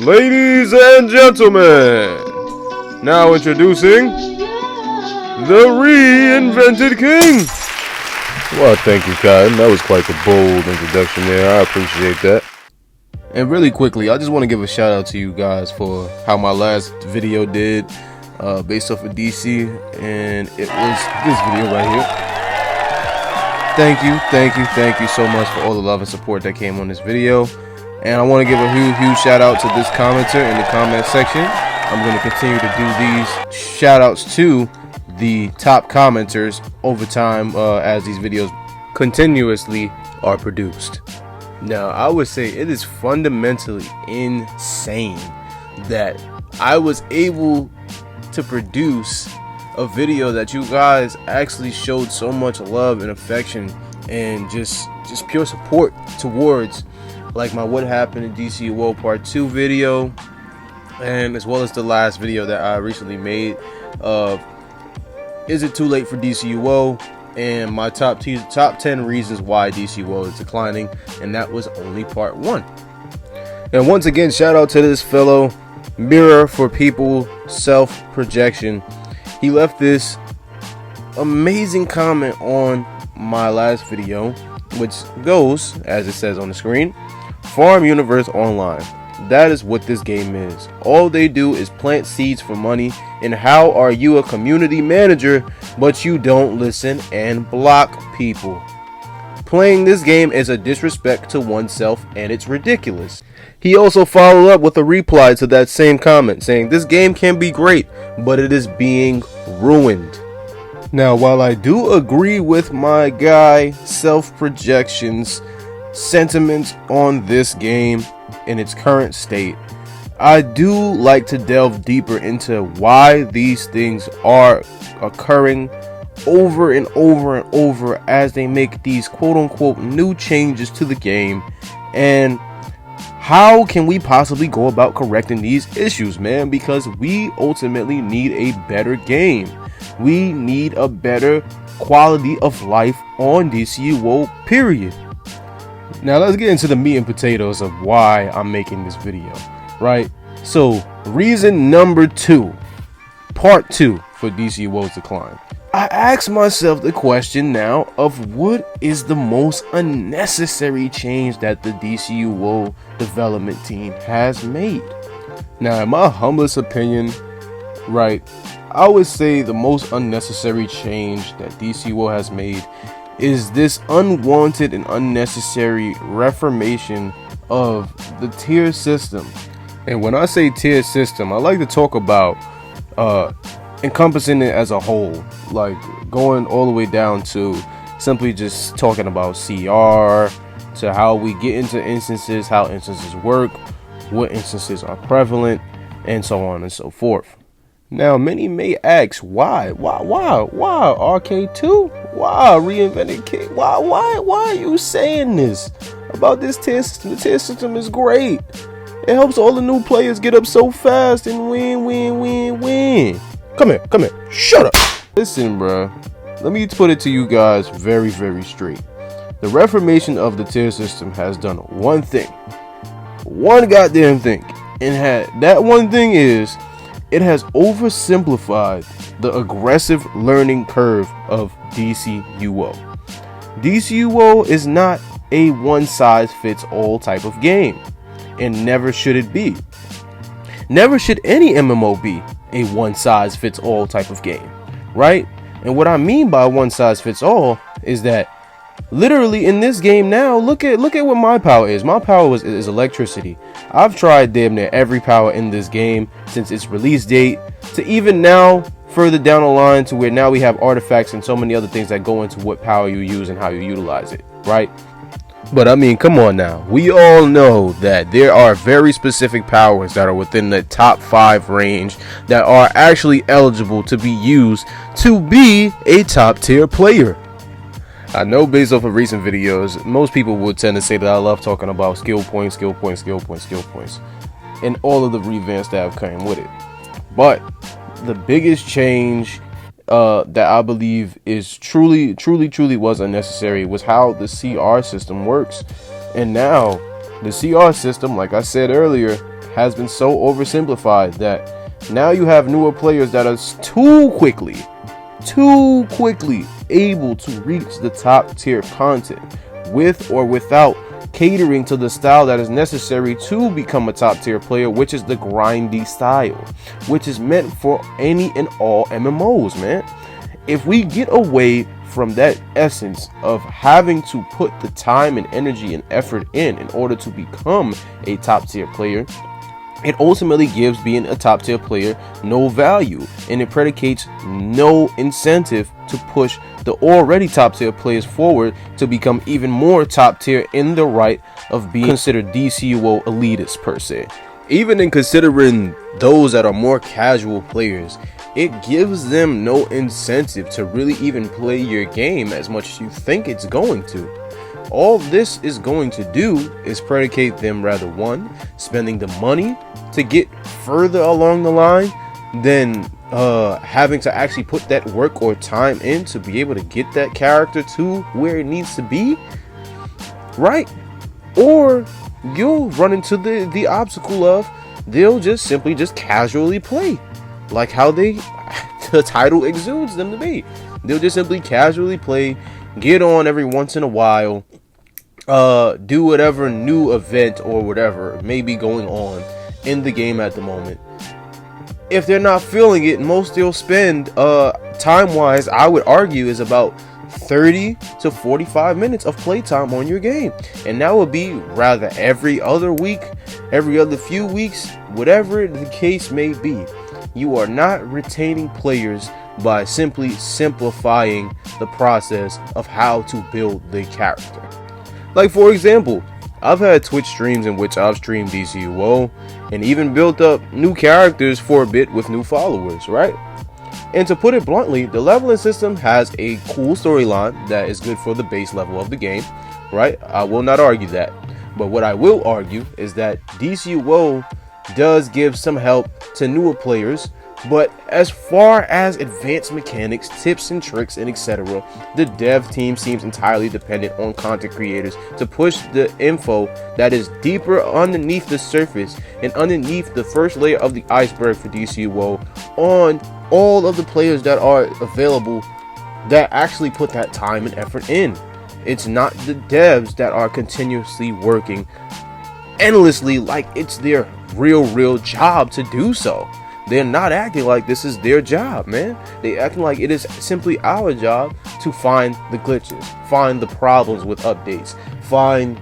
Ladies and gentlemen, now introducing the Reinvented King. Well, thank you, Cotton. That was quite the bold introduction there. I appreciate that. And really quickly, I just want to give a shout out to you guys for how my last video did, based off of DC, and it was this video right here. Thank you so much for all the love and support that came on this video. And I want to give a huge shout out to this commenter in the comment section. I'm going to continue to do these shout outs to the top commenters over time as these videos continuously are produced. Now, I would say it is fundamentally insane that I was able to produce a video that you guys actually showed so much love and affection and just pure support towards, like my What Happened in DCUO Part 2 video, and as well as the last video that I recently made of Is It Too Late for DCUO, and my top 10 reasons why DCUO is declining, and that was only Part 1. And once again, shout out to this fellow, Mirror for People Self-Projection. He left this amazing comment on my last video, which goes, as it says on the screen, Farm Universe Online. That is what this game is. All they do is plant seeds for money. And how are you a community manager but you don't listen and block people? Playing this game is a disrespect to oneself and it's ridiculous. He also followed up with a reply to that same comment saying this game can be great, but it is being ruined. Now, while I do agree with my guy Self-Projection's sentiments on this game in its current state, I do like to delve deeper into why these things are occurring over and over as they make these quote-unquote new changes to the game, and how can we possibly go about correcting these issues, man? Because we ultimately need a better game. We need a better quality of life on DCUO, period. Now let's get into the meat and potatoes of why I'm making this video, right? So reason number 2, part 2 for DCUO's decline. I ask myself the question now of what is the most unnecessary change that the DCUO development team has made. Now, in my humblest opinion, right, I would say the most unnecessary change that DCUO has made is this unwanted and unnecessary reformation of the tier system. And when I say tier system, I like to talk about encompassing it as a whole, like going all the way down to simply just talking about CR, to how we get into instances, how instances work, what instances are prevalent, and so on and so forth. Now, many may ask, why RK2? Why Reinvented King? Why are you saying this about this tier system? The tier system is great. It helps all the new players get up so fast and win. Come here. Shut up. Listen, bruh. Let me put it to you guys very straight. The reformation of the tier system has done one thing. One goddamn thing. And that one thing is, it has oversimplified the aggressive learning curve of DCUO. DCUO is not a one-size-fits-all type of game, and never should it be. Never should any MMO be a one-size-fits-all type of game, right? And what I mean by one-size-fits-all is that literally in this game now, look at what my power is. My power is electricity. I've tried damn near every power in this game since its release date to even now further down the line to where now we have artifacts and so many other things that go into what power you use and how you utilize it, right? But I mean, come on now. We all know that there are very specific powers that are within the top 5 range that are actually eligible to be used to be a top tier player. I know based off of recent videos, most people would tend to say that I love talking about skill points, and all of the revamps that have come with it. But the biggest change that I believe is truly was unnecessary was how the CR system works. And now the CR system, like I said earlier, has been so oversimplified that now you have newer players that are too quickly able to reach the top tier content with or without catering to the style that is necessary to become a top tier player, which is the grindy style, which is meant for any and all MMOs, man. If we get away from that essence of having to put the time and energy and effort in order to become a top tier player, it ultimately gives being a top tier player no value, and it predicates no incentive to push the already top tier players forward to become even more top tier in the right of being considered DCUO elitists per se. Even in considering those that are more casual players, it gives them no incentive to really even play your game as much as you think it's going to. All this is going to do is predicate them rather, one, spending the money to get further along the line than having to actually put that work or time in to be able to get that character to where it needs to be, right? Or you'll run into the obstacle of they'll just simply casually play, like how the title exudes them to be. They'll just simply casually play, get on every once in a while, do whatever new event or whatever may be going on in the game at the moment. If they're not feeling it, most they'll spend time wise, I would argue, is about 30 to 45 minutes of playtime on your game, and that would be rather every other week, every other few weeks, whatever the case may be. You are not retaining players by simply simplifying the process of how to build the character. Like, for example, I've had Twitch streams in which I've streamed DCUO and even built up new characters for a bit with new followers, right? And to put it bluntly, the leveling system has a cool storyline that is good for the base level of the game, right? I will not argue that. But what I will argue is that DCUO does give some help to newer players, but as far as advanced mechanics, tips and tricks, and etc., the dev team seems entirely dependent on content creators to push the info that is deeper underneath the surface and underneath the first layer of the iceberg for DCUO on all of the players that are available that actually put that time and effort in. It's not the devs that are continuously working endlessly like it's their real job to do so. They're not acting like this is their job, man. They acting like it is simply our job to find the glitches, find the problems with updates, find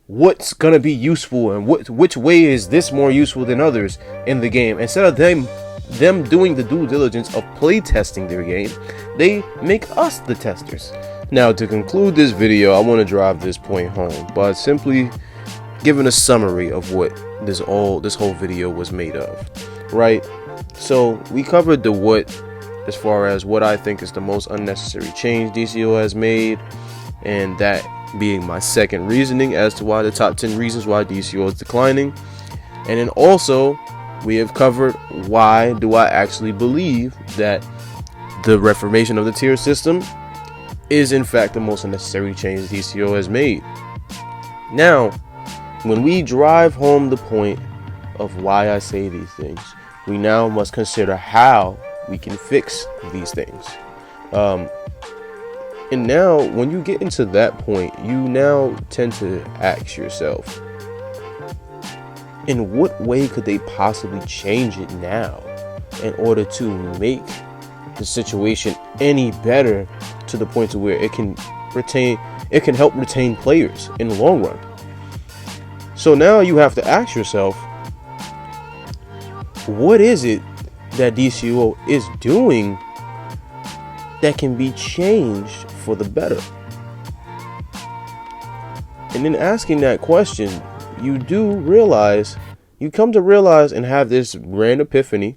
what's gonna be useful and which way is this more useful than others in the game. Instead of them doing the due diligence of play testing their game, they make us the testers. Now, to conclude this video, I want to drive this point home by simply giving a summary of what this whole video was made of, right? So we covered the what, as far as what I think is the most unnecessary change DCUO has made, and that being my second reasoning as to why the top 10 reasons why DCUO is declining. And then also we have covered why do I actually believe that the reformation of the tier system is in fact the most unnecessary change DCUO has made. Now, when we drive home the point of why I say these things, we now must consider how we can fix these things. And now, when you get into that point, you now tend to ask yourself, in what way could they possibly change it now in order to make the situation any better to the point to where it can help retain players in the long run? So now you have to ask yourself, what is it that DCUO is doing that can be changed for the better? And in asking that question, you come to realize and have this grand epiphany,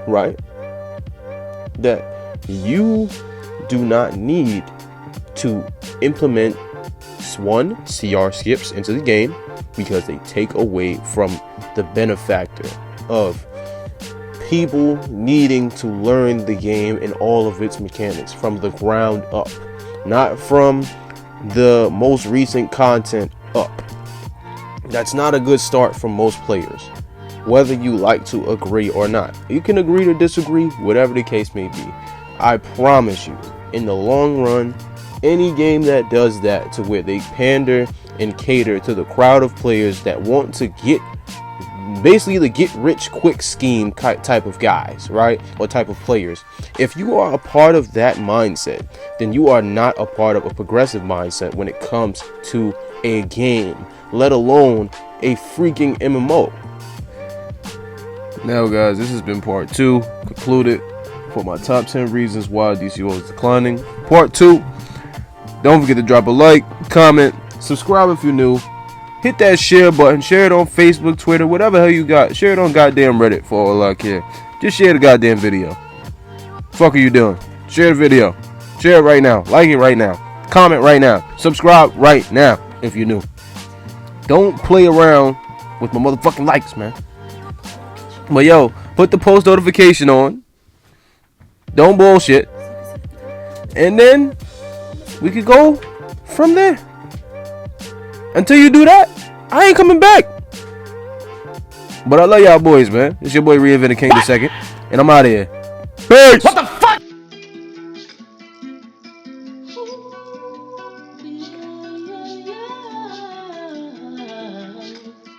right? That you do not need to implement CR skips into the game, because they take away from the benefactor of people needing to learn the game and all of its mechanics from the ground up, not from the most recent content up. That's not a good start for most players, whether you like to agree or not. You can agree to disagree, whatever the case may be. I promise you, in the long run, any game that does that, to where they pander and cater to the crowd of players that want to get basically the get rich quick scheme type of guys, right, or type of players, if you are a part of that mindset, then you are not a part of a progressive mindset when it comes to a game, let alone a freaking MMO. Now guys, this has been part 2 concluded for my top 10 reasons why DCUO is declining. Part 2. Don't forget to drop a like, comment, subscribe if you're new. Hit that share button. Share it on Facebook, Twitter, whatever the hell you got. Share it on goddamn Reddit for all I care. Just share the goddamn video. Fuck are you doing? Share the video. Share it right now. Like it right now. Comment right now. Subscribe right now if you're new. Don't play around with my motherfucking likes, man. But yo, put the post notification on. Don't bullshit. And then we could go from there. Until you do that, I ain't coming back. But I love y'all boys, man. It's your boy RE-REUPLOAD King II, and I'm out of here. Peace.